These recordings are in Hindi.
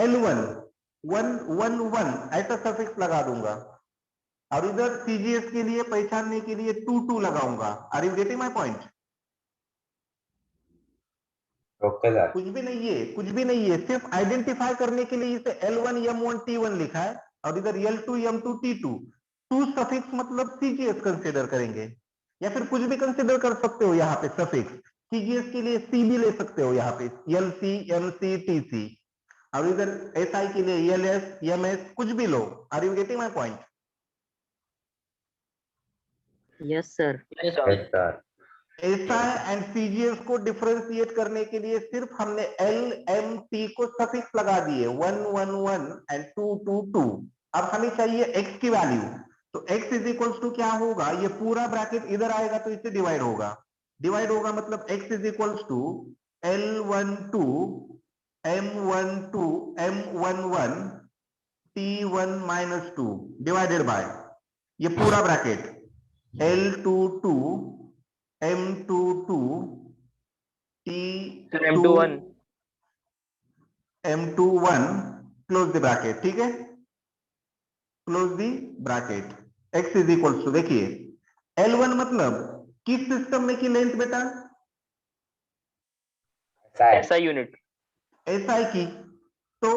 L1 1 ऐसा सफिक्स लगा दूंगा और इधर सीजीएस के लिए पहचानने के लिए 2 लगाऊंगा। Are you getting my point? Okay sir. कुछ भी नहीं है, कुछ भी नहीं है, सिर्फ आइडेंटिफाई करने के लिए इसे L1 M1 T1 लिखा है और इधर L2 M2 T2। 2 सफिक्स मतलब सीजीएस कंसीडर करेंगे या फिर कुछ भी कंसीडर कर सकते हो यहाँ पे सफिक्स। सीजीएस के लिए सी भी ले सकते हो यहाँ पे, LC MC TC, और इधर SI के लिए LS MS कुछ भी लो। Are you getting my point? Yes sir. Yes sir. SI and CGS को डिफरेंशिएट करने के लिए सिर्फ हमने LMT को सफिक्स लगा दिए, 1 1 1 एंड 2 2 2। अब हमें चाहिए x की वैल्यू, तो x इज इक्वल्स टू क्या होगा, ये पूरा ब्रैकेट इधर आएगा तो इससे डिवाइड होगा। डिवाइड होगा मतलब x is equals to L12 M12 M11 T1 minus 2 divided by ये पूरा bracket L22 M22 T2 M21 M21 close the bracket. ठीक है, close the bracket. x is equals to, देखिए L1 मतलब किस सिस्टम में की लेंथ बेटा? SI unit. SI की, तो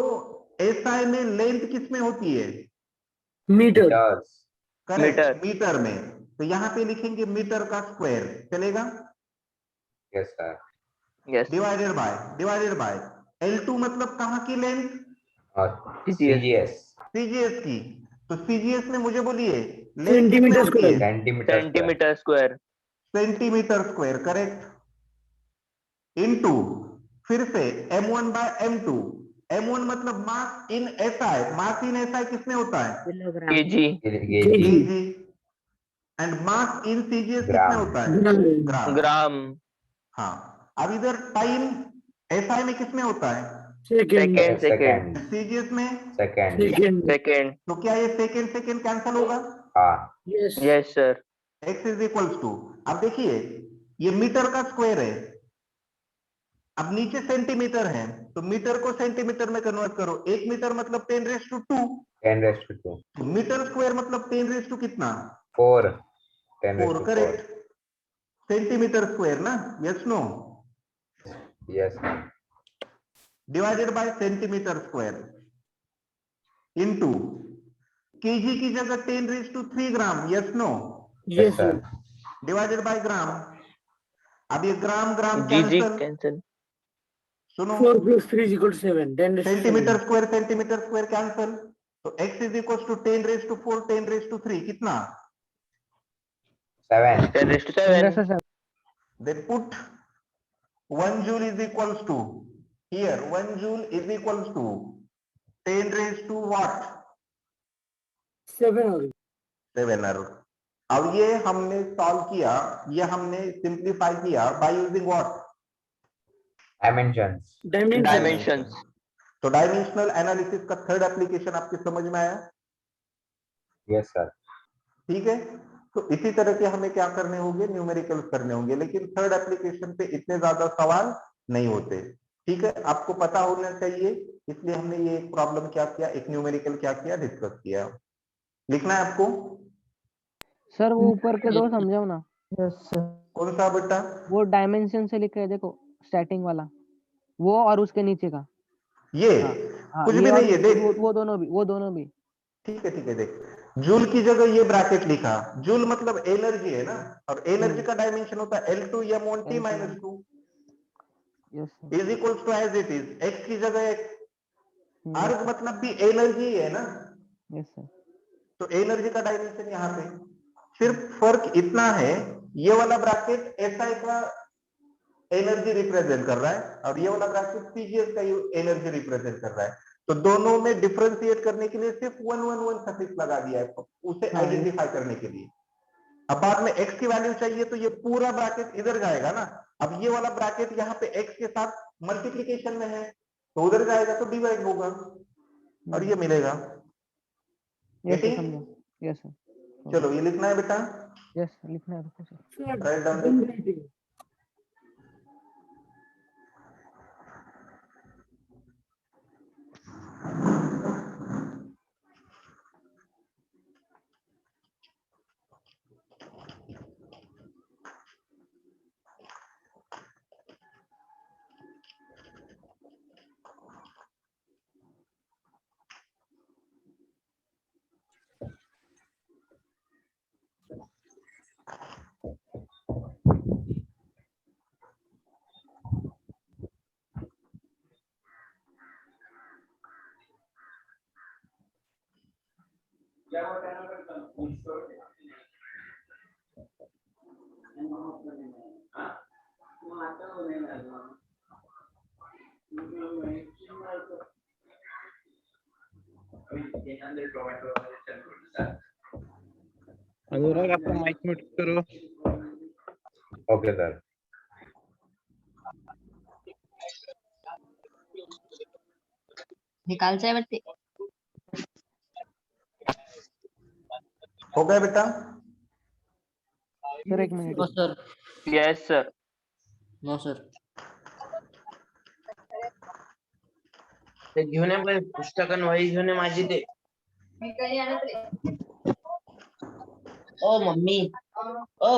SI में लेंथ किस में होती है? मीटर। करेक्ट, मीटर में। तो यहां पे लिखेंगे मीटर का स्क्वायर, चलेगा? Yes sir. Yes. Divided bye L2 मतलब कहां की लेंथ? और सीजीएस। सीजीएस की, तो सीजीएस में मुझे बोलिए लेंथ सेंटीमीटर कितनी होती है? Centimetre square. Centimetre square, correct. Into फिर से M1 बाय M2। M1 मतलब मास इन SI, मास इन SI किसमें होता है? Kilogram. KG. KG. And mass in CGS किसमें होता है? ग्राम। ग्राम। हाँ, अब इधर टाइम SI में किसमें होता है? सेकेंड। सीजीएस में सेकेंड। तो क्या ये सेकेंड सेकेंड कैंसल होगा? Yes sir. x is equals to, अब देखिए ये मीटर का स्क्वायर है, अब नीचे सेंटीमीटर है, तो मीटर को सेंटीमीटर में कन्वर्ट करो। 1 मीटर मतलब 10⁻²। 10⁻²। तो मीटर स्क्वायर मतलब 10 कितना? 4। 4, 10⁻4। करेक्ट। सेंटीमीटर स्क्वायर ना, yes no? Yes. Divided by centimetre square into KG की जगह 10⁻³ gram, yes no? Yes sir. Divided by gram. अब ये ग्राम ग्राम जीजी कैंसल, कैंसिल। सुनो 4 + 3 = 7. 10⁻⁷. सेंटीमीटर स्क्वायर कैंसल, तो x इज इक्वल टू 10⁻⁴ 10⁻³ कितना? 7। 10⁻7। Then put 1 joule is equals to, here 1 joule is equals to 10⁻² what? 7 होगी। 7 error। अब ये हमने सॉल्व किया, ये हमने सिंप्लीफाई किया बाय यूजिंग व्हाट? डायमेंशंस। तो डायमेंशनल एनालिसिस का थर्ड एप्लीकेशन आपके समझ में आया? Yes sir. ठीक है, तो इसी तरह के हमें क्या करने होंगे? न्यूमेरिकल करने होंगे, लेकिन थर्ड एप्लीकेशन पे इतने ज्यादा सवाल नहीं होते। ठीक है, आपको पता होना चाहिए, इसलिए हमने ये एक प्रॉब्लम क्या किया, एक न्यूमेरिकल क्या किया, डिस्कस किया। लिखना है आपको? सर वो ऊपर के दो समझाओ ना। Yes sir. कौन सा बेटा? वो डायमेंशन से लिखा है देखो, स्टार्टिंग वाला वो, और उसके नीचे का ये हाँ कुछ ये भी और नहीं है, देख। वो दोनों भी। ठीक है, देख, जूल की जगह ये ब्रैकेट लिखा, जूल मतलब एनर्जी है ना, और एनर्जी का डायमेंशन होता है L2 M1 T - 2 yes is equals to as it is, x की जगह x। सर। अर्ग मतलब भी एनर्जी है ना, यस सर। तो एनर्जी का डायमेंशन यहाँ पे सिर्फ फर्क इतना है, ये वाला ब्रैकेट SI का एनर्जी रिप्रेजेंट कर रहा है और ये वाला ब्रैकेट सीजीएस का एनर्जी रिप्रेजेंट कर रहा है। तो दोनों में डिफरेंशिएट करने के लिए सिर्फ 1 1 1 सफिक्स लगा दिया है उसे आइडेंटिफाई करने के लिए। अब बाद में x की वैल्यू चाहिए तो ये पूरा ब्रैकेट इधर जाएगा ना, अब ये वाला ब्रैकेट यहाँ पे x के साथ मल्टीप्लीकेशन में है तो उधर जाएगा तो डिवाइड होगा और ये मिलेगा। यस सर, समझा। Yes sir. चलो ये लिखना है बेटा, यस लिखना है, रुको सर। Right down. अनुराग आपका माइक म्यूट करो. Okay sir. निकालचं आहे वाटते. हो गया बेटा? सर एक minute. No sir. Yes, sir. No sir. ते घेऊन ये पण पुस्तक आणि वही घेऊन ये माझी ते. ओ मम्मी ओ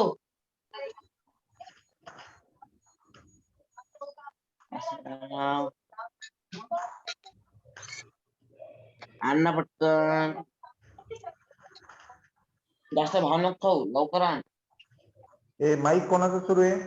आण ना पटकन. जास्त भाव नको खाऊ, लवकर आण. ए माईक कोणाचं सुरू आहे?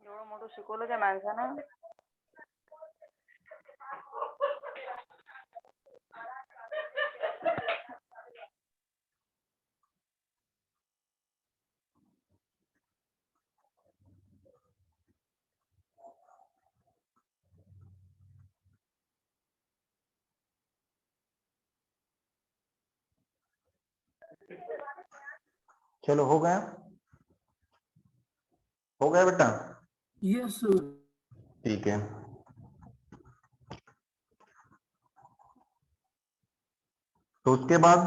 एवढं मोठं शिकवलं त्या माणसानं. चलो हो गया? हो गया बेटा? Yes sir. ठीक है. तो उसके बाद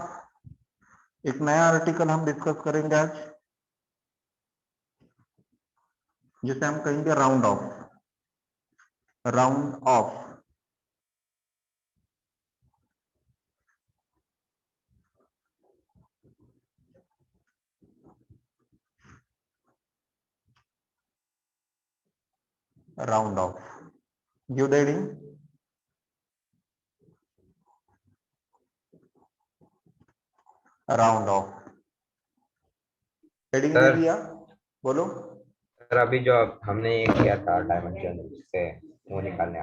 एक नया आर्टिकल हम डिस्कस करेंगे आज, जिसे हम कहेंगे round of. Round of. Round of. Give the heading. Round of. Heading they sir. दिया. बोलो. सर अभी जो हमने ये किया था डायमेंशन से वो निकालने,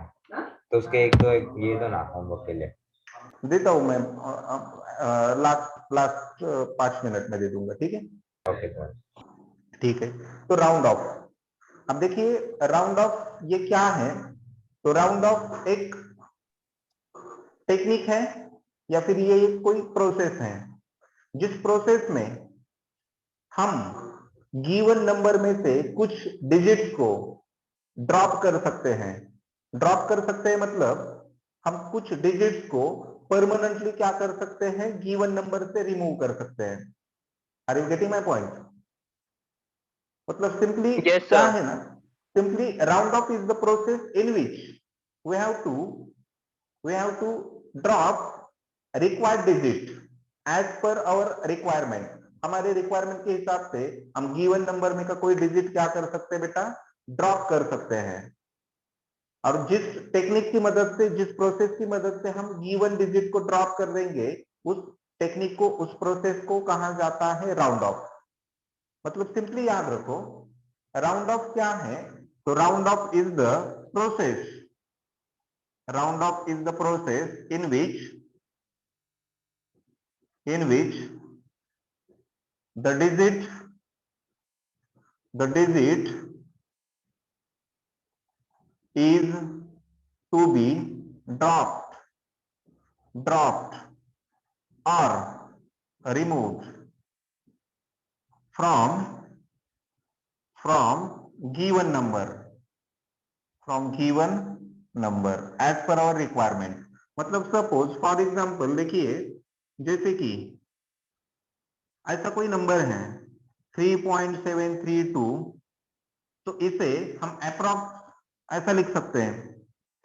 तो उसके एक दो ये दो ना होमवर्क के लिए. देता हूं मैं. लास्ट 5 मिनट में दे दूंगा. ठीक है? Okay sir. ठीक है. तो राउंड ऑफ. अब देखिए राउंड ऑफ ये क्या है. तो राउंड ऑफ एक टेक्निक है या फिर ये कोई प्रोसेस है, जिस प्रोसेस में हम गिवन नंबर में से कुछ डिजिट्स को ड्रॉप कर सकते हैं. ड्रॉप कर सकते हैं मतलब हम कुछ डिजिट्स को परमानेंटली क्या कर सकते हैं, गिवन नंबर से रिमूव कर सकते हैं. Are you getting my point? मतलब सिंपली Yes, क्या sir. है ना, simply round off is the process in which we have to drop required digit as per our requirement. हमारे रिक्वायरमेंट के हिसाब से हम गिवन नंबर में का कोई डिजिट क्या कर सकते हैं बेटा, ड्रॉप कर सकते हैं. और जिस टेक्निक की मदद से, जिस प्रोसेस की मदद से हम गिवन डिजिट को ड्रॉप कर देंगे, उस टेक्निक को, उस प्रोसेस को कहा जाता है राउंड ऑफ. मतलब सिंपली याद रखो राउंड ऑफ क्या है. तो round off is the process. Round off is the process in which the digit is to be dropped or removed from given number as per our requirement. मतलब सपोज फॉर एग्जांपल देखिए, जैसे कि ऐसा कोई नंबर है 3.732, तो इसे हम अप्रॉक्स ऐसा लिख सकते हैं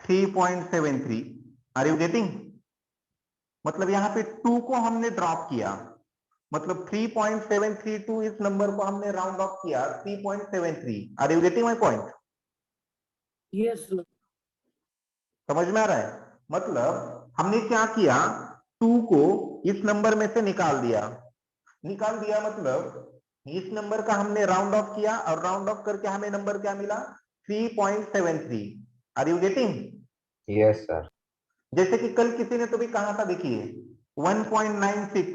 3.73. Are you getting? मतलब यहाँ पे 2 को हमने ड्रॉप किया, मतलब 3.732 इस नंबर को हमने राउंड ऑफ किया 3.73. Are you getting my point? Yes sir. समझ में आ रहा है? मतलब हमने क्या किया, 2 को इस नंबर में से निकाल दिया मतलब इस नंबर का हमने राउंड ऑफ किया और राउंड ऑफ करके हमें नंबर क्या मिला 3.73। Are you getting? Yes sir. जैसे कि कल किसी ने तो भी कहा था, देखिए 1.96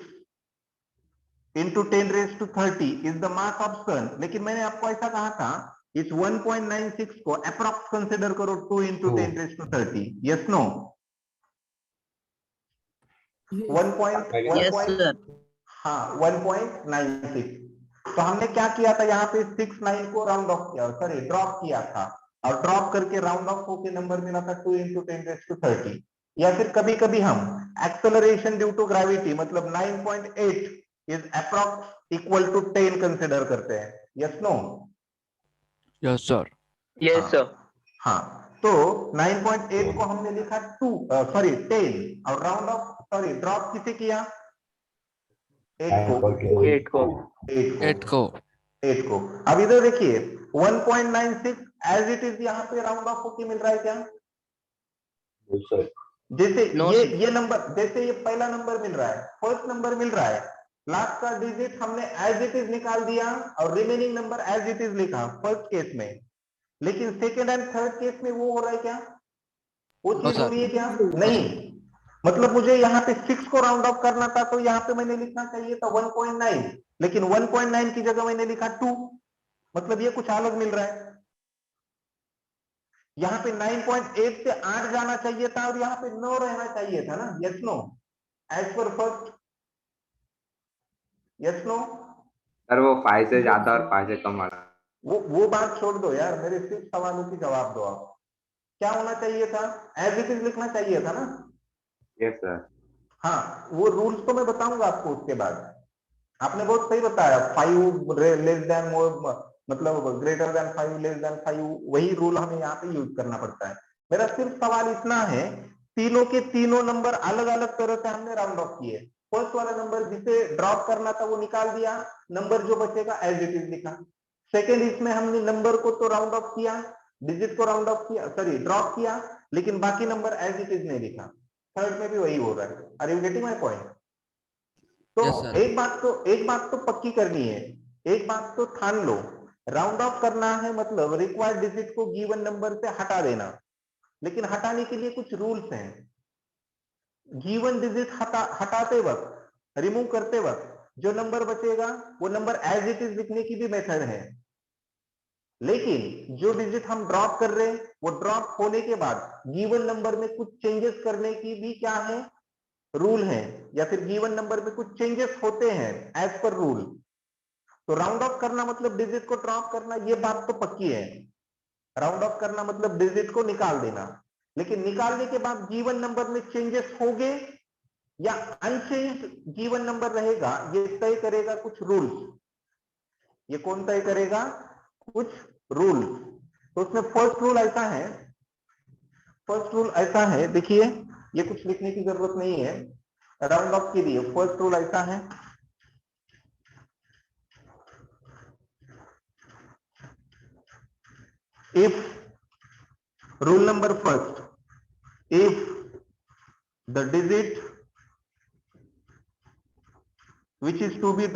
into 10⁻30 is the mass of sun, लेकिन मैंने आपको ऐसा कहा था इस 1.96 को अप्रॉक्स कंसिडर करो 2 into 10⁻30। Yes no? 1.1 हाँ 1.96। तो हमने क्या किया था, यहाँ पे 69 को राउंड ऑफ किया, सॉरी ड्रॉप किया था, और ड्रॉप करके राउंड ऑफ होके नंबर मिला था 2 into 10⁻30। या फिर कभी कभी हम एक्सेलरेशन ड्यू टू ग्रेविटी मतलब 9.8 is approx equal to 10 consider करते हैं। Yes no? Yes sir. Yes, sir. हाँ, तो 9.8 को हमने लिखा 10 और राउंड ऑफ सॉरी ड्रॉप किसे किया 8 को 8 को 8 को। अब इधर देखिए 1.96 एज इट इज यहाँ पे राउंड ऑफ होके मिल रहा है क्या? जैसे No, ये नंबर, जैसे ये पहला नंबर मिल रहा है, फर्स्ट नंबर मिल रहा है, लास्ट का डिजिट हमने एज इट इज निकाल दिया और remaining number as it is लिखा फर्स्ट केस में, लेकिन सेकेंड एंड थर्ड केस में वो हो रहा है क्या? वो चीज हो रही है क्या? नहीं। मतलब मुझे यहाँ पे 6 को राउंड ऑफ करना था तो यहाँ पे मैंने लिखना चाहिए था 1.9, लेकिन 1.9 की जगह मैंने लिखा 2, मतलब ये कुछ अलग मिल रहा है। यहाँ पे 9.8 से 8 जाना चाहिए था और यहाँ पे 9 रहना चाहिए था ना। Yes no? As per first. Yes no? Sir वो 5 से ज्यादा और 5 से कम वाला। वो बात छोड़ दो यार, मेरे सिर्फ सवालों की जवाब दो आप। क्या होना चाहिए था? एज इट इज लिखना चाहिए था ना। Yes sir. हाँ, वो रूल्स तो मैं बताऊंगा आपको उसके बाद। आपने बहुत सही बताया, 5 लेस देन मोर मतलब ग्रेटर देन 5 लेस देन 5, वही रूल हमें यहाँ पे यूज करना पड़ता है। मेरा सिर्फ सवाल इतना है, तीनों के तीनों नंबर अलग अलग तरह से हमने राउंड ऑफ किए। फर्स्ट वाला नंबर जिसे ड्रॉप करना था वो निकाल दिया, नंबर जो बचेगा एज इट इज लिखा। सेकेंड, इसमें हमने नंबर को तो राउंड ऑफ किया, डिजिट को राउंड ऑफ किया, सॉरी ड्रॉप किया, लेकिन बाकी नंबर एज इट इज नहीं लिखा। थर्ड में भी वही हो रहा है। Are you getting my point? तो एक बात तो पक्की करनी है, एक बात तो ठान लो, राउंड ऑफ करना है मतलब रिक्वायर्ड डिजिट को गिवन नंबर से हटा देना, लेकिन हटाने के लिए कुछ रूल्स हैं। गिवन डिजिट हटाते वक्त, रिमूव करते वक्त जो नंबर बचेगा वो नंबर एज इट इज लिखने की भी मेथड है, लेकिन जो डिजिट हम ड्रॉप कर रहे हैं वो ड्रॉप होने के बाद गिवन नंबर में कुछ चेंजेस करने की भी क्या है, रूल है, या फिर गिवन नंबर में कुछ चेंजेस होते हैं एज पर रूल। तो राउंड ऑफ करना मतलब डिजिट को ड्रॉप करना, ये बात तो पक्की है। राउंड ऑफ करना मतलब डिजिट को निकाल देना, लेकिन निकालने के बाद गिवन नंबर में चेंजेस होंगे या अनचेंज गिवन नंबर रहेगा, ये तय करेगा कुछ रूल्स। ये कौन तय करेगा? कुछ रूल। तो उसमें फर्स्ट रूल ऐसा है, देखिए ये कुछ लिखने की जरूरत नहीं है, राउंड ऑफ के लिए फर्स्ट रूल ऐसा है, if rule number first, if the digit which is to be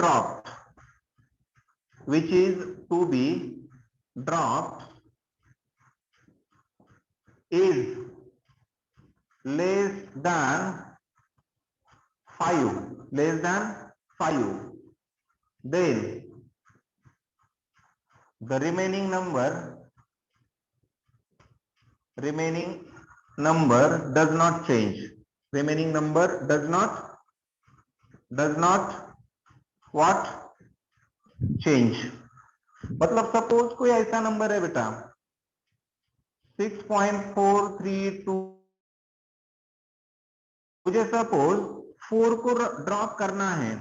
dropped is less than 5, then the remaining number does not change. Remaining number does not what? Change. मतलब सपोज कोई ऐसा नंबर है बेटा 6.432, मुझे सपोज 4 को ड्रॉप करना है,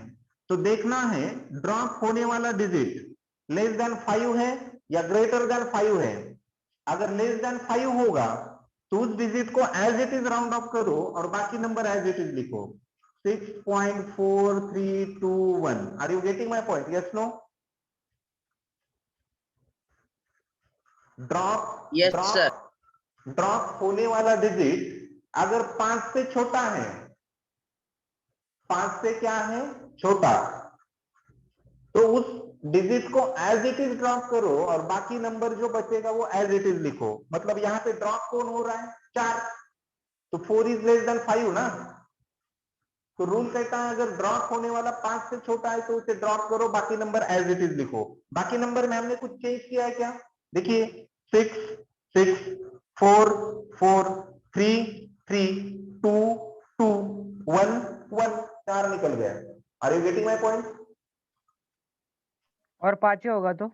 तो देखना है ड्रॉप होने वाला डिजिट लेस देन 5 है या ग्रेटर देन 5 है। अगर लेस देन 5 होगा तो उस डिजिट को as it is round off करो और बाकी नंबर एज इट इज लिखो, 6.4321। Are you getting my point? Yes no? Drop Yes, sir. Drop होने वाला डिजिट अगर 5 से छोटा है, 5 से क्या है, छोटा, तो उस डिजिट को एज इट इज ड्रॉप करो और बाकी नंबर जो बचेगा वो एज इट इज लिखो। मतलब यहाँ पे ड्रॉप कौन हो रहा है, 4, तो 4 इज लेस देन 5 ना। तो रूल कहता है अगर ड्रॉप होने वाला 5 से छोटा है तो उसे ड्रॉप करो, बाकी नंबर एज इट इज लिखो। बाकी नंबर में हमने कुछ चेंज किया है क्या, देखिए 6 6 4 4 3 3 2 2 1 1, 4 निकल गया। Are you getting my point? और 5 होगा तो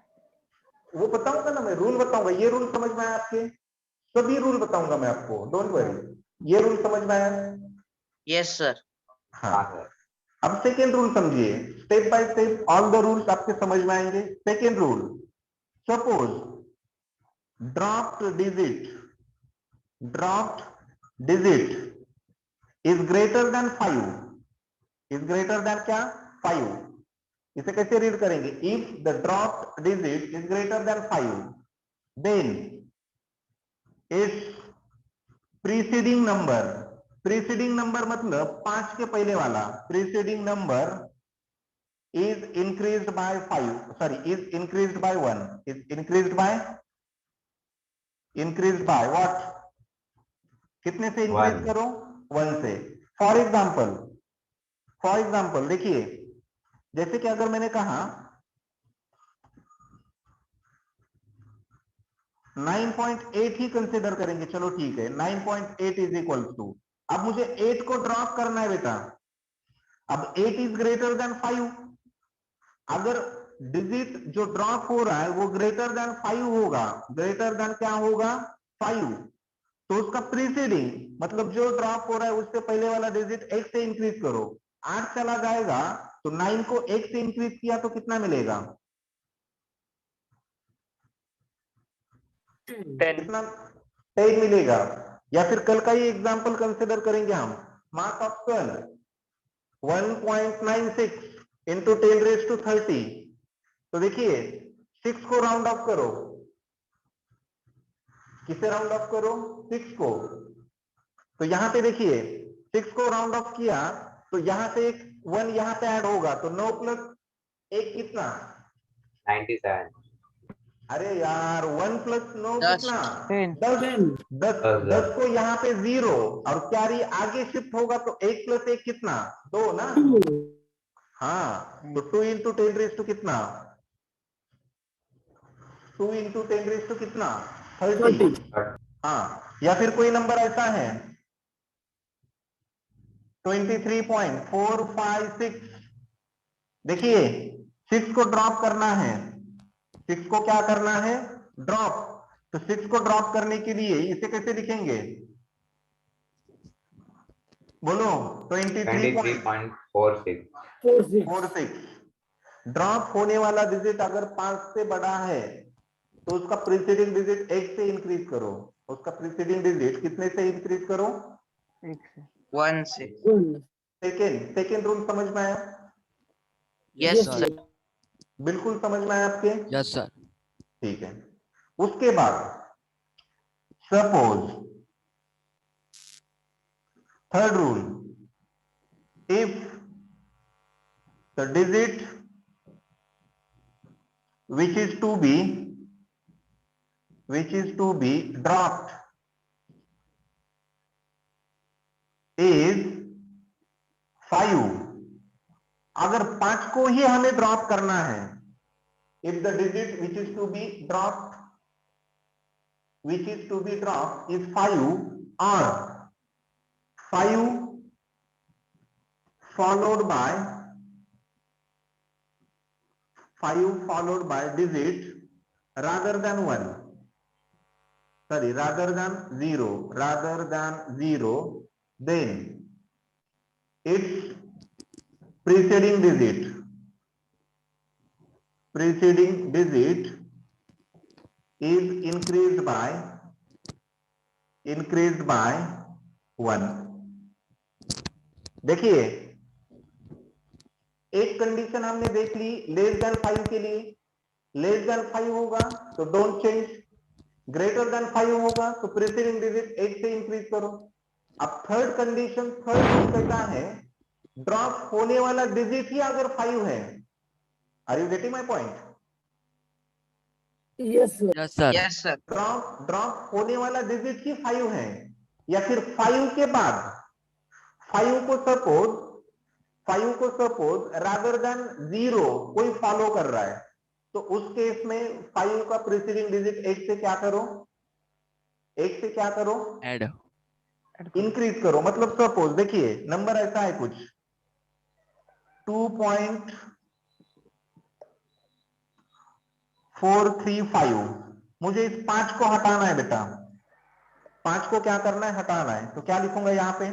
वो बताऊंगा ना मैं, रूल बताऊंगा। ये रूल समझ में आया आपके? सभी रूल बताऊंगा मैं आपको, डोंट वरी। ये रूल समझ में आया? Yes sir. हाँ। अब सेकेंड रूल समझिए, step by step all the rules आपके समझ में आएंगे। Second rule, suppose dropped digit is greater than 5, is greater than क्या, 5। इसे कैसे रीड करेंगे, if the dropped digit is greater than 5 then its preceding number मतलब 5 के पहले वाला preceding number is increased by 5, sorry, is increased by 1, is increased by what, कितने से इंक्रीज 1. करो, 1 से। फॉर एग्जाम्पल देखिए, जैसे कि अगर मैंने कहा 9.8 ही कंसिडर करेंगे, चलो ठीक है, 9.8 इज इक्वल टू, अब मुझे 8 को ड्रॉप करना है बेटा। अब 8 इज ग्रेटर देन 5, अगर डिजिट जो ड्रॉप हो रहा है वो ग्रेटर देन 5 होगा, ग्रेटर देन क्या होगा, 5, तो उसका प्रीसीडिंग मतलब जो ड्रॉप हो रहा है उससे पहले वाला डिजिट 1 से इंक्रीज करो। 8 चला जाएगा तो 9 को 1 से इंक्रीज किया तो कितना मिलेगा, 10. कितना, 10 मिलेगा। या फिर कल का ही एग्जांपल कंसिडर करेंगे हम, मास ऑफ सन 1.96 इंटू 10⁻30, तो देखिए 6 को राउंड ऑफ करो, किसे राउंड ऑफ करो, 6 को। तो यहां पे देखिए 6 को राउंड ऑफ किया तो यहां से एक 1 यहां पे ऐड होगा, तो 9 प्लस 1 कितना, 97. अरे यार 1 प्लस 9 10. कितना, 10 10 10 को यहाँ पे 0 और कैरी आगे शिफ्ट होगा तो 1 प्लस 1 कितना, 2 ना। हाँ, तो 2 इंटू 10⁻⁻ कितना, 2 इंटू 10⁻⁻ कितना, 30। हाँ, या फिर कोई नंबर ऐसा है 23.456, देखिए 6 को ड्रॉप करना है, 6 को क्या करना है, ड्रॉप। तो 6 को ड्रॉप करने के लिए इसे कैसे लिखेंगे, बोलो, 23.46। ड्रॉप होने वाला डिजिट अगर 5 से बड़ा है तो उसका प्रीसीडिंग डिजिट 1 से इंक्रीज करो, उसका प्रीसीडिंग डिजिट कितने से इंक्रीज करो, 1 से। सेकेंड रूल समझ में आया, यस सर। बिल्कुल समझ में आया आपके, Yes, sir. ठीक है। उसके बाद suppose third rule, if the digit which is to be dropped is 5, अगर 5 को ही हमें ड्रॉप करना है, if the digit which is to be dropped is 5 or 5 followed by digit rather than 0, then its preceding digit is increased by 1। देखिए एक कंडीशन हमने देख ली, लेस देन 5 के लिए, लेस देन 5 होगा तो डोंट चेंज, ग्रेटर देन 5 होगा तो प्रीसीडिंग डिजिट 1 से इंक्रीज करो। अब थर्ड कंडीशन, थर्ड रूल कहता है ड्रॉप होने वाला डिजिट ही अगर 5 है, are you getting my point? Yes, sir. Yes sir. Drop होने वाला डिजिट ही 5 है, या फिर 5 के बाद 5 को सपोज रादर देन 0 कोई फॉलो कर रहा है, तो उस केस में 5 का प्रीसीडिंग डिजिट 1 से क्या करो, 1 से क्या करो, Add. इंक्रीज करो। मतलब सपोज देखिए नंबर ऐसा है कुछ 2.435, मुझे इस 5 को हटाना है बेटा, 5 को क्या करना है, हटाना है, तो क्या लिखूंगा यहाँ पे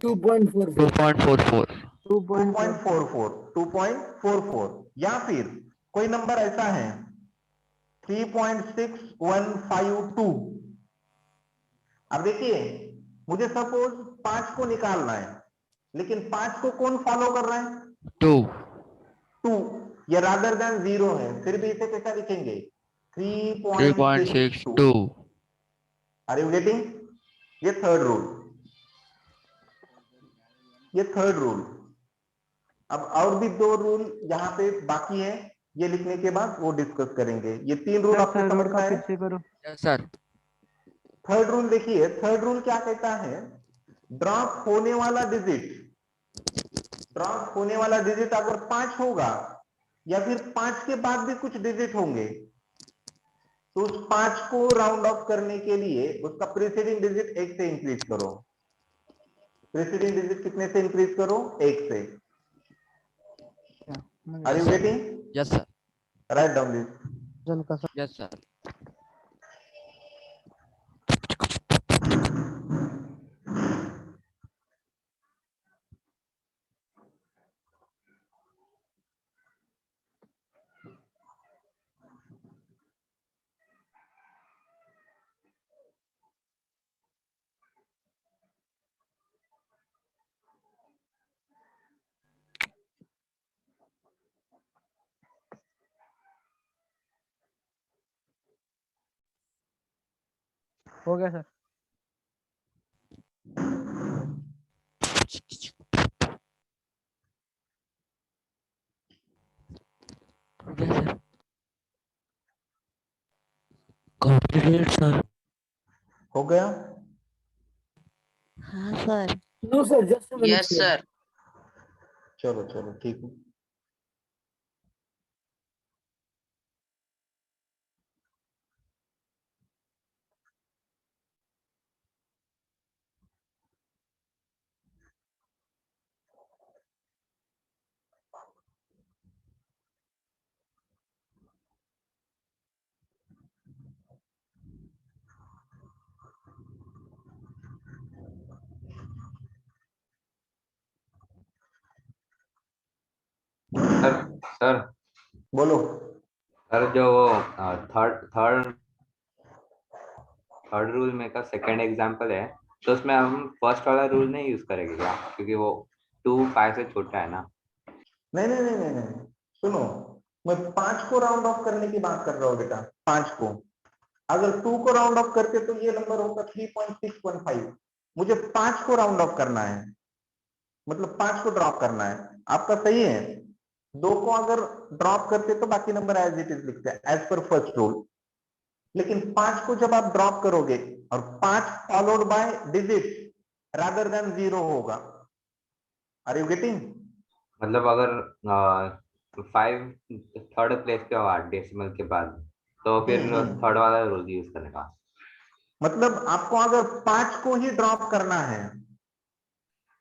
2.44. 2.44 या फिर कोई नंबर ऐसा है 3.6152। अब देखिए मुझे सपोज 5 को निकालना है, लेकिन 5 को कौन फॉलो कर रहा है, 2. 2, ये रादर देन 0 है, फिर भी इसे कैसा लिखेंगे 3.62। 3.62. Are you getting? ये थर्ड रूल, ये थर्ड रूल। अब और भी 2 रूल यहाँ पे बाकी है, ये लिखने के बाद वो डिस्कस करेंगे। ये 3 रूल आपको समझ में आए? Yes, sir. थर्ड रूल देखिए, थर्ड रूल क्या कहता है, ड्रॉप होने वाला डिजिट अगर 5 होगा या फिर 5 के बाद भी कुछ डिजिट होंगे, तो उस 5 को राउंड ऑफ करने के लिए उसका प्रीसीडिंग डिजिट 1 से इंक्रीज करो। प्रीसीडिंग डिजिट कितने से इंक्रीज करो, 1 से। Are you getting? Yes, sir. Write down this. Yes, sir. हो गया sir. Yes, sir. Complete, sir. हो गया? हाँ sir. No, sir, just a minute, yes sir. Sir. चलो चलो ठीक है। सर सर बोलो। सर जो वो थर्ड थर्ड थर्ड रूल में का सेकंड एग्जांपल है, तो उसमें हम फर्स्ट वाला रूल नहीं यूज करेंगे क्या, क्योंकि वो 2 5 से छोटा है ना। नहीं नहीं नहीं नहीं नहीं, सुनो, मैं 5 को राउंड ऑफ करने की बात कर रहा हूँ बेटा। 5 को अगर 2 को राउंड ऑफ करते तो ये नंबर होता 3.615। मुझे 5 को राउंड ऑफ करना है, मतलब 5 को ड्रॉप करना है। आपका सही है, 2 को अगर ड्रॉप करते तो बाकी नंबर एज इट इज लिखते हैं एज पर फर्स्ट रूल। लेकिन 5 को जब आप ड्रॉप करोगे और 5 followed by digit rather than 0 होगा। Are you getting? मतलब अगर 5 थर्ड प्लेस पे हुआ डेसिमल के बाद, तो फिर थर्ड वाला रूल यूज करने का। मतलब आपको अगर 5 को ही ड्रॉप करना है,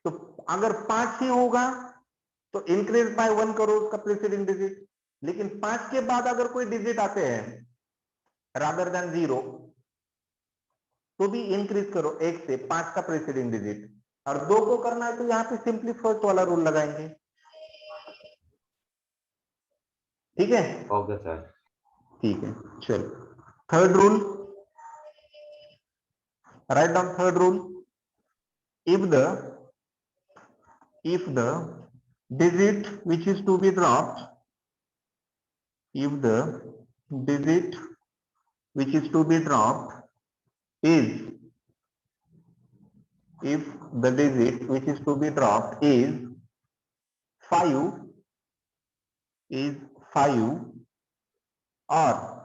तो अगर 5 ही होगा तो इंक्रीज बाय 1 करो उसका प्रीसीडिंग डिजिट। लेकिन 5 के बाद अगर कोई डिजिट आते हैं रादर देन 0, तो भी इंक्रीज करो 1 से 5 का प्रीसीडिंग डिजिट। और 2 को करना है तो यहाँ पे सिंपली फर्स्ट वाला रूल लगाएंगे। ठीक है? Okay sir. ठीक है, चलो third rule, write down third rule. if the digit which is to be dropped, if the digit which is to be dropped is if the digit which is to be dropped is 5 or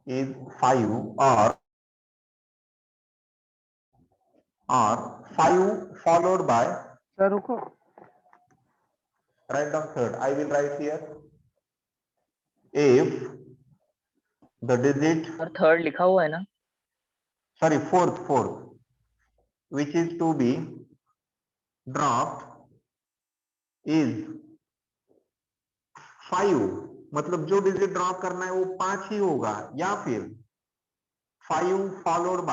is 5 or 5 followed by, sir रुको, write down third, I will write here, if the digit, और थर्ड लिखा हुआ है ना? sorry, fourth which is to be dropped is 5, मतलब जो डिजिट ड्रॉप करना है वो 5 ही होगा, या फिर 5 followed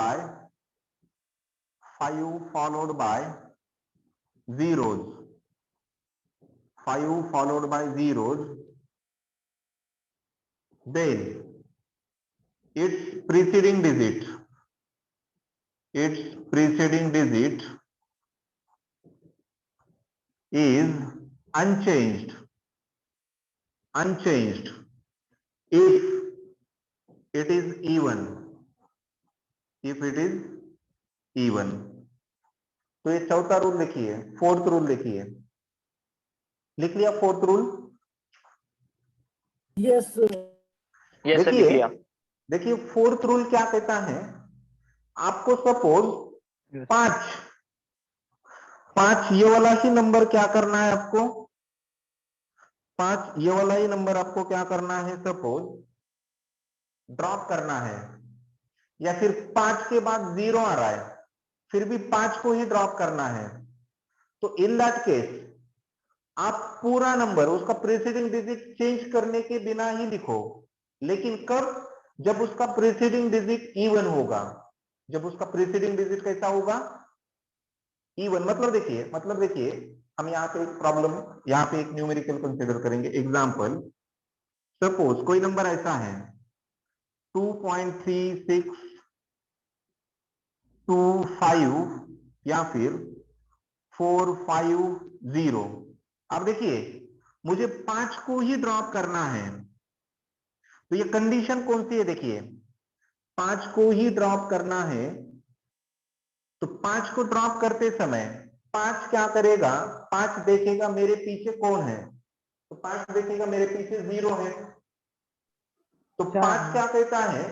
by zeros, 5 followed by zeros, then its preceding digit is unchanged if it is even, तो ये चौथा रूल लिखिए, फोर्थ रूल लिखिए, लिख लिया फोर्थ रूल? यस सर, लिख देखिए लिया। देखिए फोर्थ रूल क्या कहता है, आपको सपोज 5 ये वाला ही नंबर क्या करना है आपको, 5 ये वाला ही नंबर आपको क्या करना है, सपोज ड्रॉप करना है, या फिर 5 के बाद 0 आ रहा है फिर भी 5 को ही ड्रॉप करना है, तो इन दैट केस आप पूरा नंबर उसका प्रीसीडिंग डिजिट चेंज करने के बिना ही लिखो, लेकिन कब, जब उसका प्रीसीडिंग डिजिट इवन होगा, जब उसका प्रीसीडिंग डिजिट कैसा होगा, इवन। मतलब देखिए हम यहाँ पे एक प्रॉब्लम, यहाँ पे एक न्यूमेरिकल कंसीडर करेंगे, एग्जांपल सपोज कोई नंबर ऐसा है 2.3625 या फिर 450। अब देखिए मुझे 5 को ही ड्रॉप करना है, तो ये कंडीशन कौन सी है, देखिए 5 को ही ड्रॉप करना है, तो 5 को ड्रॉप करते समय 5 क्या करेगा, 5 देखेगा मेरे पीछे कौन है, तो 5 देखेगा मेरे पीछे 0 है, तो 5 क्या कहता है,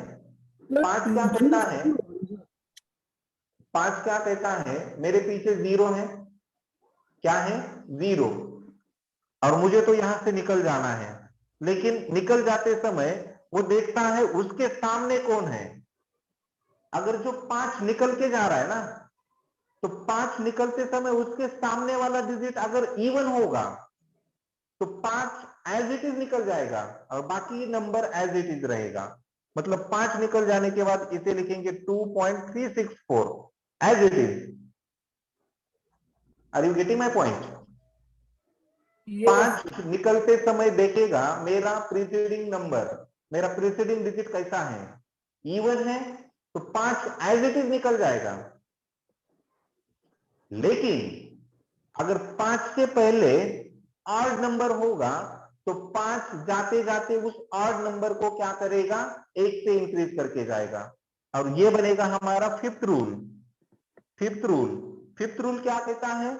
5 क्या कहता है मेरे पीछे 0 है, क्या है 0, और मुझे तो यहां से निकल जाना है, लेकिन निकल जाते समय वो देखता है उसके सामने कौन है, अगर जो 5 निकल के जा रहा है ना, तो 5 निकलते समय उसके सामने वाला डिजिट अगर इवन होगा तो 5 एज इट इज निकल जाएगा और बाकी नंबर एज इट इज रहेगा, मतलब 5 निकल जाने के बाद इसे लिखेंगे 2.364 as it is. Are you getting my point? 5 निकलते समय देखेगा मेरा प्रीसीडिंग नंबर, मेरा प्रीसीडिंग डिजिट कैसा है, इवन है, तो 5 एज इट इज निकल जाएगा, लेकिन अगर 5 से पहले ऑड नंबर होगा तो 5 जाते जाते उस ऑड नंबर को क्या करेगा, 1 से इंक्रीज करके जाएगा, और ये बनेगा हमारा फिफ्थ रूल। फिफ्थ रूल क्या कहता है,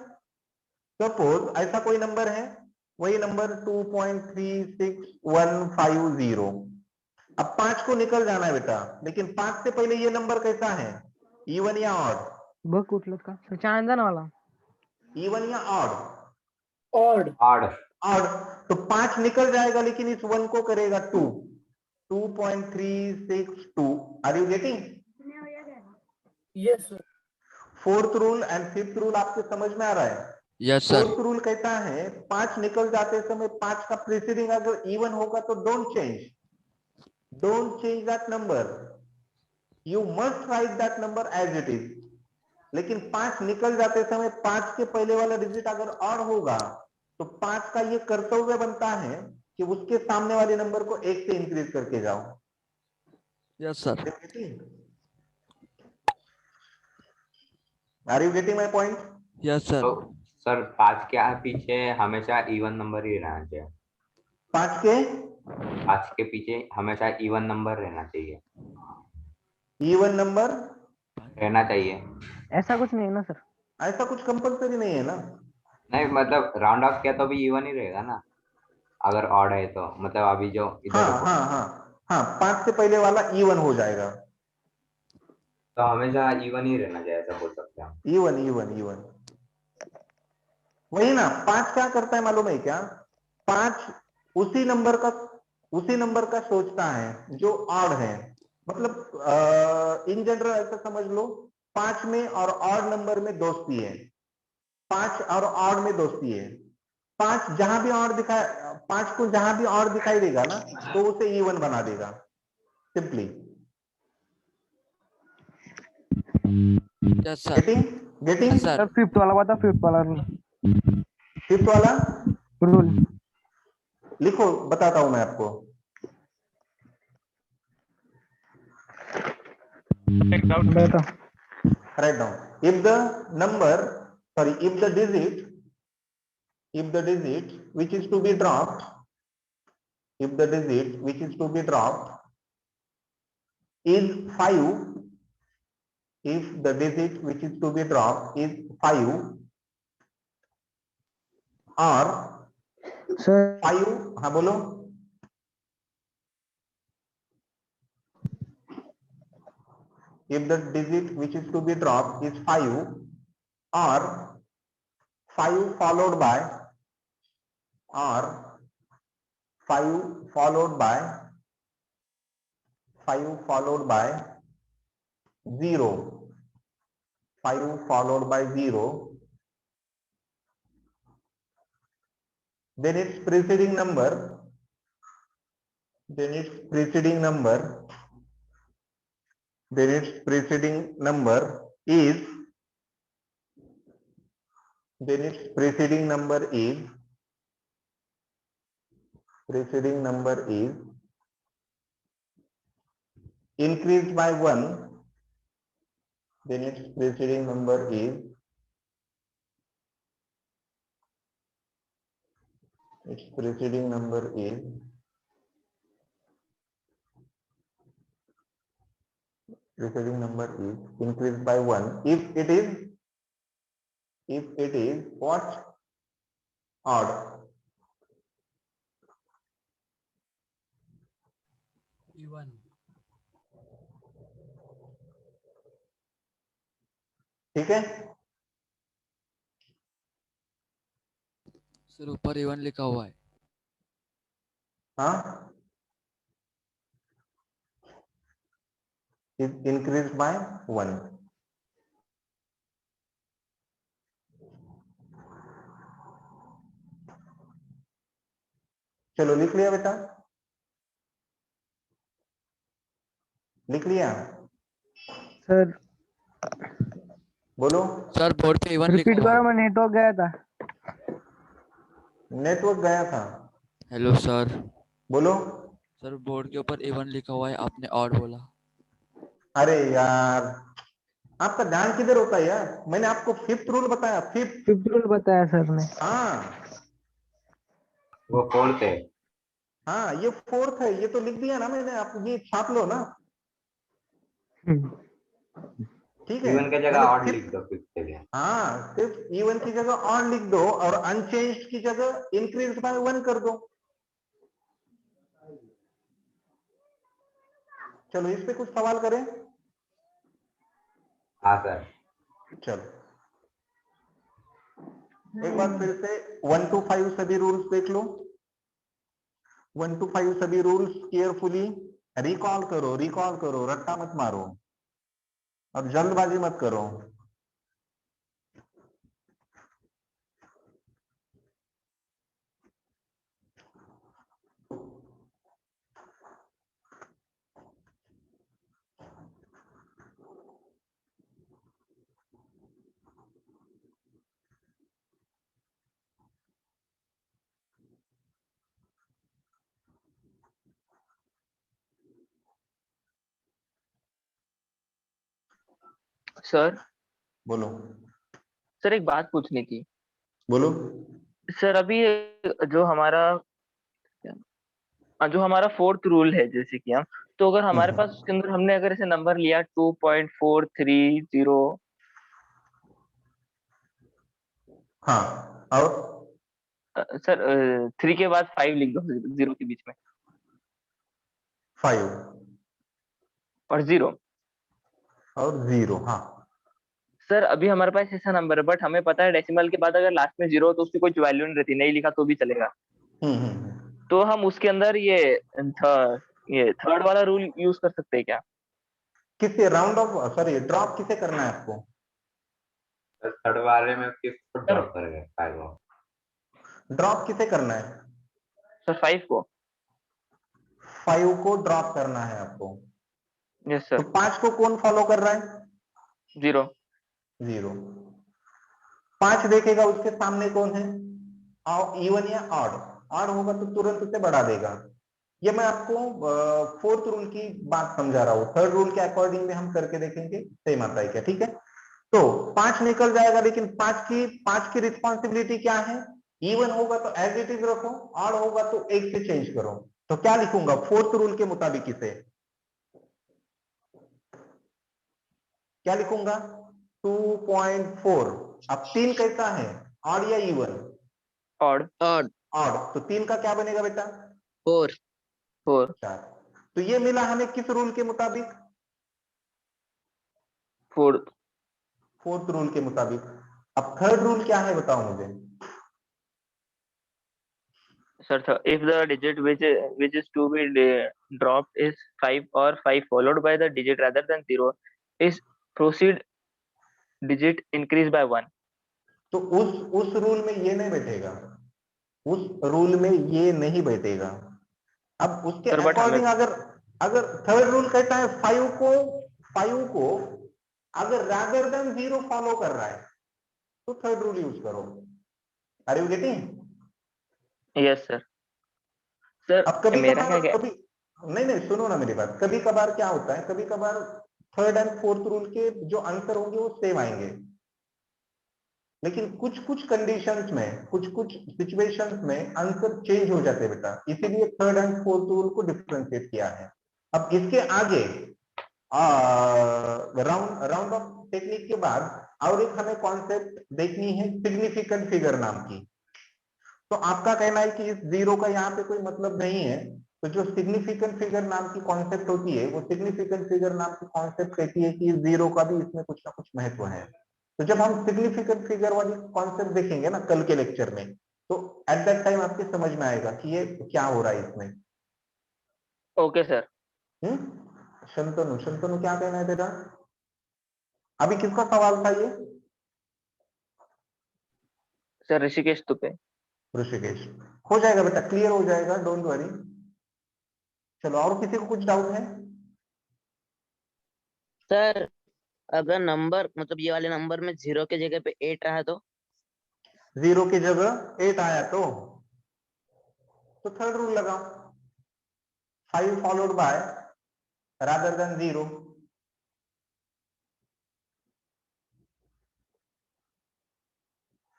सपोज ऐसा कोई नंबर है, वही नंबर 2.36150, अब 5 को निकल जाना है बेटा, लेकिन 5 से पहले ये नंबर कैसा है, इवन या ऑड, बघ कुठलं का चांदन वाला, इवन या ऑड, ऑड, ऑड, तो 5 निकल जाएगा लेकिन इस 1 को करेगा 2.362। Are you getting? Yes sir, fourth rule and fifth rule आपके समझ में आ रहा है? Yes sir. फोर्थ रूल कहता है 5 निकल जाते समय 5 का प्रीसीडिंग अगर इवन होगा तो don't change that number, you must write that number as it is, लेकिन 5 निकल जाते समय 5 के पहले वाला डिजिट अगर ऑड होगा तो 5 का ये कर्तव्य बनता है कि उसके सामने वाले नंबर को 1 से इंक्रीज करके जाओ। Yes sir. Are you getting my point? Yes sir. तो सर 5 के पीछे हमेशा इवन नंबर ही रहना चाहिए, 5 के पीछे हमेशा इवन नंबर रहना चाहिए, इवन नंबर रहना चाहिए। ऐसा कुछ नहीं है ना सर। ऐसा कुछ कंपलसरी नहीं है ना। नहीं मतलब राउंड ऑफ किया तो भी इवन ही रहेगा ना, अगर ऑड है तो, मतलब अभी जो हाँ इधर हाँ हाँ हाँ, 5 से पहले वाला इवन हो जाएगा। तो हमेशा इवन ही रहना चाहिए, ऐसा बोल सकते हैं हम। इवन इवन इवन वही ना। 5 क्या करता है मालूम है क्या? 5 उसी नंबर का सोचता है जो ऑड है। मतलब इन जनरल ऐसा समझ लो, 5 में और ऑड नंबर में दोस्ती है। 5 और ऑड में दोस्ती है। 5 जहां भी ऑड दिखाए, 5 को जहां भी ऑड दिखाई देगा ना, तो उसे इवन बना देगा simply. Yes sir. Getting getting yes sir. Sir fifth वाला बता, फिफ्थ वाला रूल। फिफ्थ वाला रूल लिखो, बताता हूं मैं आपको। बता। Write down. If the number, sorry, if the digit which is to be dropped, if the digit which is to be dropped is 5, if the digit which is to be dropped is 5 or sir 5, हाँ बोलो। If the digit which is to be dropped is 5 or 5 followed by, or 5 followed by 5 followed by 0, 5 followed by 0, then its preceding number, then its preceding number, then its preceding number is, then its preceding number is, preceding number is increased by 1, then its preceding number is, its preceding number is, preceding number is increased by 1 if it is what? Odd. Even. ठीक है। सर ऊपर इवन लिखा हुआ है। हाँ, is increased by 1। चलो लिख लिया बेटा, लिख लिया? सर बोलो। सर बोर्ड पे इवन लिखा रिपीट हुआ करो, है। मैं नेटवर्क गया था। नेटवर्क गया था। Hello sir. बोलो। सर बोर्ड के ऊपर इवन लिखा हुआ है, आपने ऑड बोला। अरे यार, आपका ध्यान किधर होता है यार? मैंने आपको फिफ्थ रूल बताया, फिफ्थ। फिफ्थ रूल बताया सर ने। हाँ वो फोर्थ है। हाँ, ये फोर्थ है, ये तो लिख दिया ना मैंने, आप ये छाप लो ना। ठीक है, इवन की जगह मैंने ऑड लिख फिफ्थ, दो फिफ्थ के लिए। हाँ सिर्फ इवन की जगह ऑन लिख दो और अनचेंज की जगह इंक्रीज बाय 1 कर दो। चलो इस पे कुछ सवाल करें। हाँ सर। चलो एक बार फिर से 1 to 5 सभी रूल्स देख लो। 1 to 5 सभी रूल्स केयरफुली रिकॉल करो, रट्टा मत मारो और जल्दबाजी मत करो। सर बोलो सर एक बात पूछनी थी। बोलो। सर अभी जो हमारा फोर्थ रूल है, जैसे कि हम, तो अगर हमारे पास उसके अंदर हमने अगर ऐसे नंबर लिया 2.430, हाँ, और सर 3 के बाद 5 लिख दो 0 के बीच में 5 और 0। और 0। हाँ, सर अभी हमारे पास ऐसा नंबर है, बट हमें पता है डेसिमल के बाद अगर लास्ट में 0 हो तो उसकी कोई वैल्यू नहीं रहती, नहीं लिखा तो भी चलेगा। हम्म। तो हम उसके अंदर ये थर्ड वाला रूल यूज कर सकते हैं क्या? किसे राउंड ऑफ, सॉरी, ड्रॉप किसे करना है आपको? थर्ड वाले में किसको सर ड्रॉप करेंगे? 5 को। ड्रॉप किसे करना है? सर 5 को। 5 को ड्रॉप करना है आपको। यस तो सर। 5 को कौन फॉलो कर रहा है? 0। 0। 5 देखेगा उसके सामने कौन है? इवन या ऑड? ऑड होगा तो तुरंत उसे बढ़ा देगा। ये मैं आपको फोर्थ रूल की बात समझा रहा हूं, थर्ड रूल के अकॉर्डिंग में हम करके देखेंगे सेम आता है क्या। ठीक है, तो 5 निकल जाएगा, लेकिन 5 की रिस्पॉन्सिबिलिटी क्या है? इवन होगा तो एज इट इज रखो, ऑड होगा तो 1 से चेंज करो। तो क्या लिखूंगा फोर्थ रूल के मुताबिक? इसे क्या लिखूंगा? 2.4। अब 3 कैसा है, ऑड या इवन? ऑड। और ऑड, तो 3 का क्या बनेगा बेटा? 4। 4। 4। तो ये मिला हमें किस रूल के मुताबिक? 4। फोर्थ रूल के मुताबिक। अब थर्ड रूल क्या है बताओ मुझे। Sir if the digit which is to be dropped is 5 or 5 followed by the digit rather than 0 is proceed digit increase by 1। तो उस रूल में ये नहीं बैठेगा, उस रूल में ये नहीं बैठेगा। अब उसके सर बट हमें अकॉर्डिंग अगर अगर थर्ड रूल कहता है 5 को अगर rather than 0 फॉलो कर रहा है तो थर्ड रूल यूज करो। Are you getting? Yes sir. Sir अब कभी मेरा कभार, क्या कभी नहीं सुनो ना मेरी बात, कभी कभार क्या होता है, कभी कभार थर्ड एंड फोर्थ रूल के जो आंसर होंगे वो सेम आएंगे, लेकिन कुछ कुछ कंडीशंस में, कुछ कुछ सिचुएशंस में आंसर चेंज हो जाते हैं बेटा, इसीलिए थर्ड एंड फोर्थ रूल को डिफरेंशिएट किया है। अब इसके आगे राउंड ऑफ टेक्निक के बाद और एक हमें कॉन्सेप्ट देखनी है, सिग्निफिकेंट फिगर नाम की। तो आपका कहना है कि इस 0 का यहाँ पे कोई मतलब नहीं है, तो जो सिग्निफिकेंट फिगर नाम की कॉन्सेप्ट होती है, वो सिग्निफिकेंट फिगर नाम की कॉन्सेप्ट कहती है कि इस 0 का भी इसमें कुछ ना कुछ महत्व है। तो जब हम सिग्निफिकेंट फिगर वाली कॉन्सेप्ट देखेंगे ना कल के लेक्चर में, तो एट दैट टाइम आपके समझ में आएगा कि ये क्या हो रहा है इसमें। Okay sir. शंतनु, शंतनु क्या कहना है तेरा? अभी किसका सवाल था ये? सर ऋषिकेश तुपे। ऋषिकेश। हो जाएगा बेटा, क्लियर हो जाएगा, डोंट वरी। चलो, और किसी को कुछ डाउट है? सर अगर नंबर मतलब ये वाले नंबर में 0 के जगह पे 8 रहा तो? 0 की जगह 8 आया तो थर्ड रूल लगाओ, 5 followed bye rather than 0।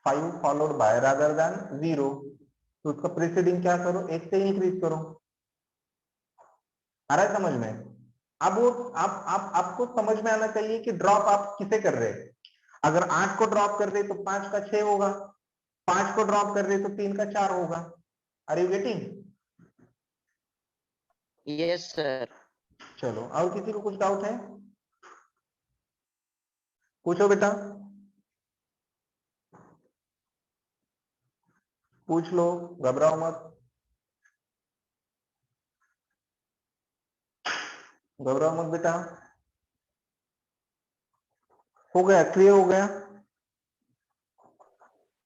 5 followed bye rather than 0, तो उसका प्रीसीडिंग क्या करो, 1 से इंक्रीज करो। आ रहा है समझ में? अब वो आप आपको समझ में आना चाहिए कि ड्रॉप आप किसे कर रहे हैं। अगर 8 को ड्रॉप कर रहे तो 5 का 6 होगा, 5 को ड्रॉप कर रहे तो 3 का 4 होगा। Are you getting? Yes sir. चलो, और किसी को कुछ डाउट है? पूछो बेटा, पूछ लो, घबराओ मत, घबराओ मत बेटा। हो गया, क्लियर हो गया?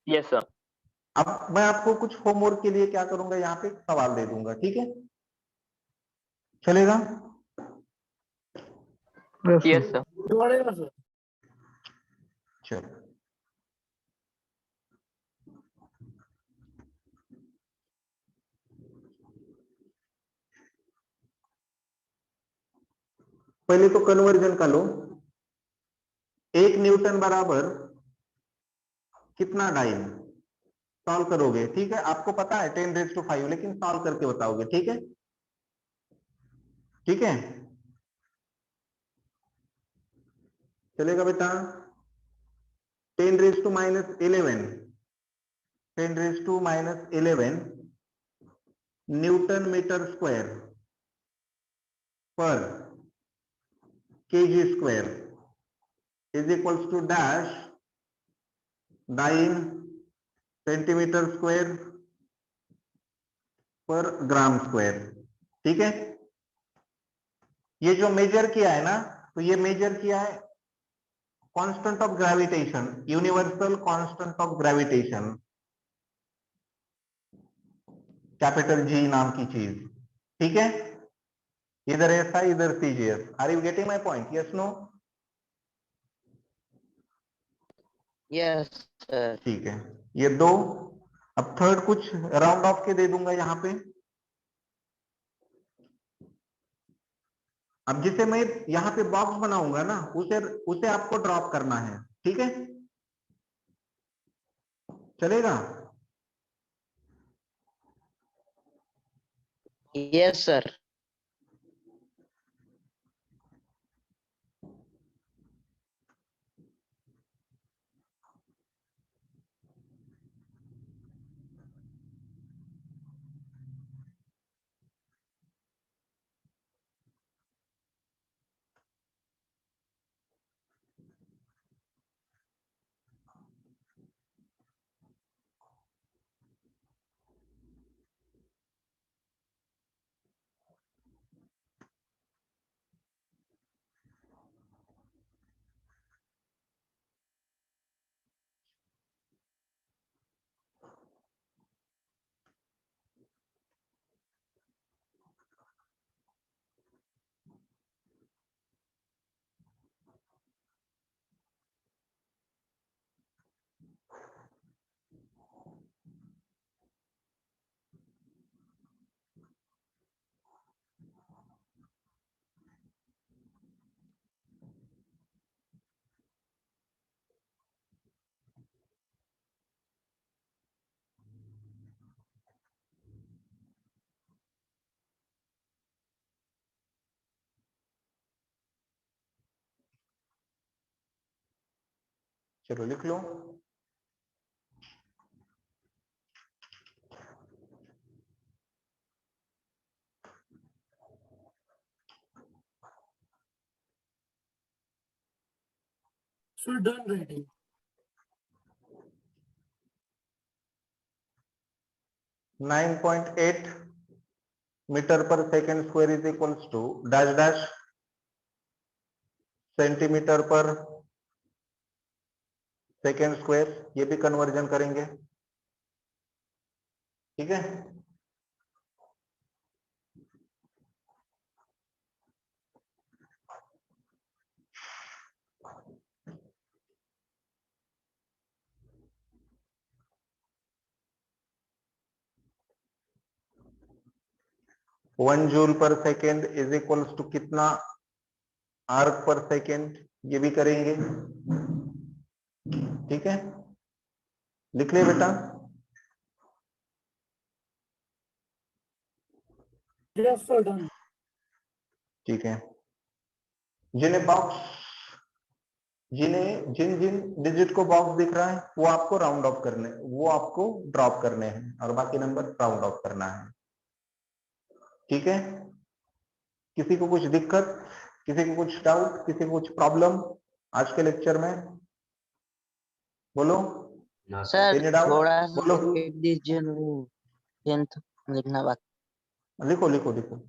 Yes sir. अब मैं आपको कुछ होमवर्क के लिए क्या करूंगा, यहाँ पे सवाल दे दूंगा, ठीक है? चलेगा? Yes sir. चलो, पहले तो कन्वर्जन का लो। 1 न्यूटन बराबर कितना डाइन? सॉल्व करोगे, ठीक है? आपको पता है 10⁵, लेकिन सॉल्व करके बताओगे, ठीक है? ठीक है, चलेगा बेटा? 10⁻11 10⁻11 न्यूटन मीटर स्क्वायर पर kg square is equals to dash 9 centimetre square पर ग्राम स्क्वायर। ठीक है, ये जो मेजर किया है ना, तो ये मेजर किया है constant of gravitation, universal constant of gravitation, capital G नाम की चीज। ठीक है, इधर ऐसा इधर CGS. Are you getting my point? Yes no? Yes sir. ठीक है, ये दो। अब थर्ड कुछ राउंड ऑफ के दे दूंगा यहां पे। अब जिसे मैं यहां पे बॉक्स बनाऊंगा ना, उसे उसे आपको ड्रॉप करना है। ठीक है, चलेगा? Yes sir. चलो लिख लो। Sir done writing. 9.8 metre per second square is equals to dash dash centimetre per second square. ये भी कन्वर्जन करेंगे। ठीक है, one joule per second is equals to कितना आर्क पर सेकेंड, ये भी करेंगे। ठीक है, लिख ले बेटा। Yes sir done. ठीक है, जिन्हें बॉक्स जिन्हें जिन जिन डिजिट को बॉक्स दिख रहा है वो आपको राउंड ऑफ करने, वो आपको ड्रॉप करने हैं, और बाकी नंबर राउंड ऑफ करना है। ठीक है, किसी को कुछ दिक्कत, किसी को कुछ डाउट, किसी को कुछ प्रॉब्लम आज के लेक्चर में? बोलो। No sir. Sir any doubt? थोड़ा बोलो, सा लिख दीजिए ना, 10th लिखना बाकी। लिखो लिखो लिखो।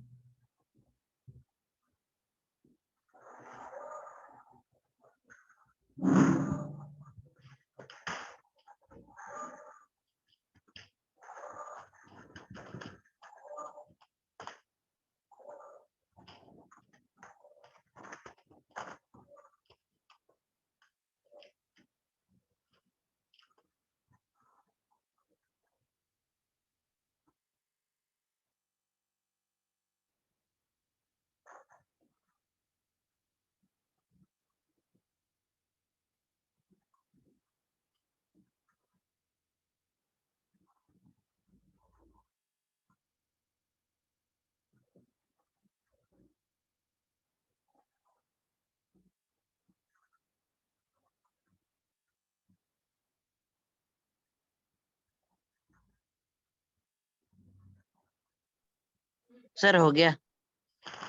सर हो गया।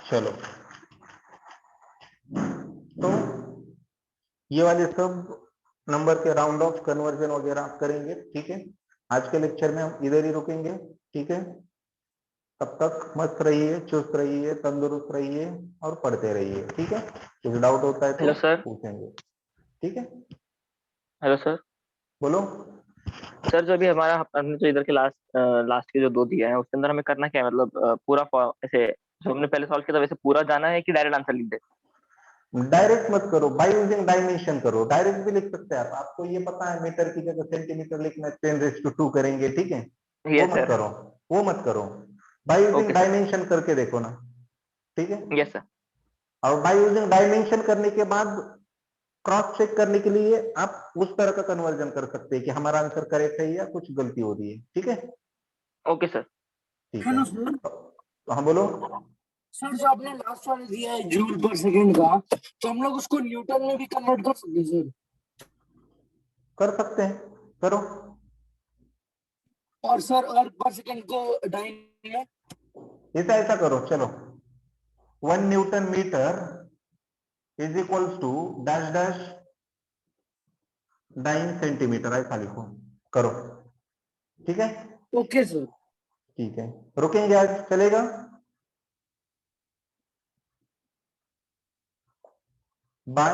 चलो, तो ये वाले सब नंबर के राउंड ऑफ कन्वर्जन वगैरह आप करेंगे, ठीक है। आज के लेक्चर में हम इधर ही रुकेंगे, ठीक है। तब तक मस्त रहिए, चुस्त रहिए, तंदुरुस्त रहिए और पढ़ते रहिए, ठीक है। कुछ डाउट होता है हेलो तो सर। पूछेंगे, ठीक है। Hello sir. बोलो। सर जो अभी हमारा हमने जो इधर के लास्ट के जो 2 दिए हैं उसके अंदर हमें करना क्या है, मतलब पूरा ऐसे जो हमने पहले सॉल्व किया था वैसे पूरा जाना है कि डायरेक्ट आंसर लिख दे? डायरेक्ट मत करो, बाय यूजिंग डायमेंशन करो। डायरेक्ट भी लिख सकते हैं आप, आपको ये पता है मीटर की जगह सेंटीमीटर लिखना, 10⁻² करेंगे, ठीक है। वो यस मत सर। करो, वो मत करो। By using okay sir. Dimension करके देखो ना, ठीक है। Yes sir. और बाय यूजिंग डायमेंशन करने के बाद क्रॉस चेक करने के लिए आप उस तरह का कन्वर्जन कर सकते हैं कि हमारा आंसर करेक्ट है या कुछ गलती हो रही है, ठीक है। Okay sir. ठीक है, हेलो सर। तो हाँ बोलो। सर जो आपने लास्ट वाला दिया है जूल पर सेकंड का, तो हम लोग उसको न्यूटन में भी कन्वर्ट कर सकते हैं सर? कर सकते हैं, करो। और सर और पर सेकंड को डाइन में? ऐसा करो, चलो। 1 newton metre is equals to dash dash 9 centimetre, ऐसा लिखो, करो, ठीक है। Okay sir. ठीक है, रुकेंगे आज, चलेगा। बाय,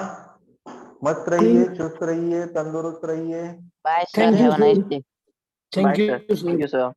मस्त रहिए, चुस्त रहिए, तंदुरुस्त रहिए। Bye sir, thank you have a nice sir. Day. Thank bye sir. You thank sir. You sir.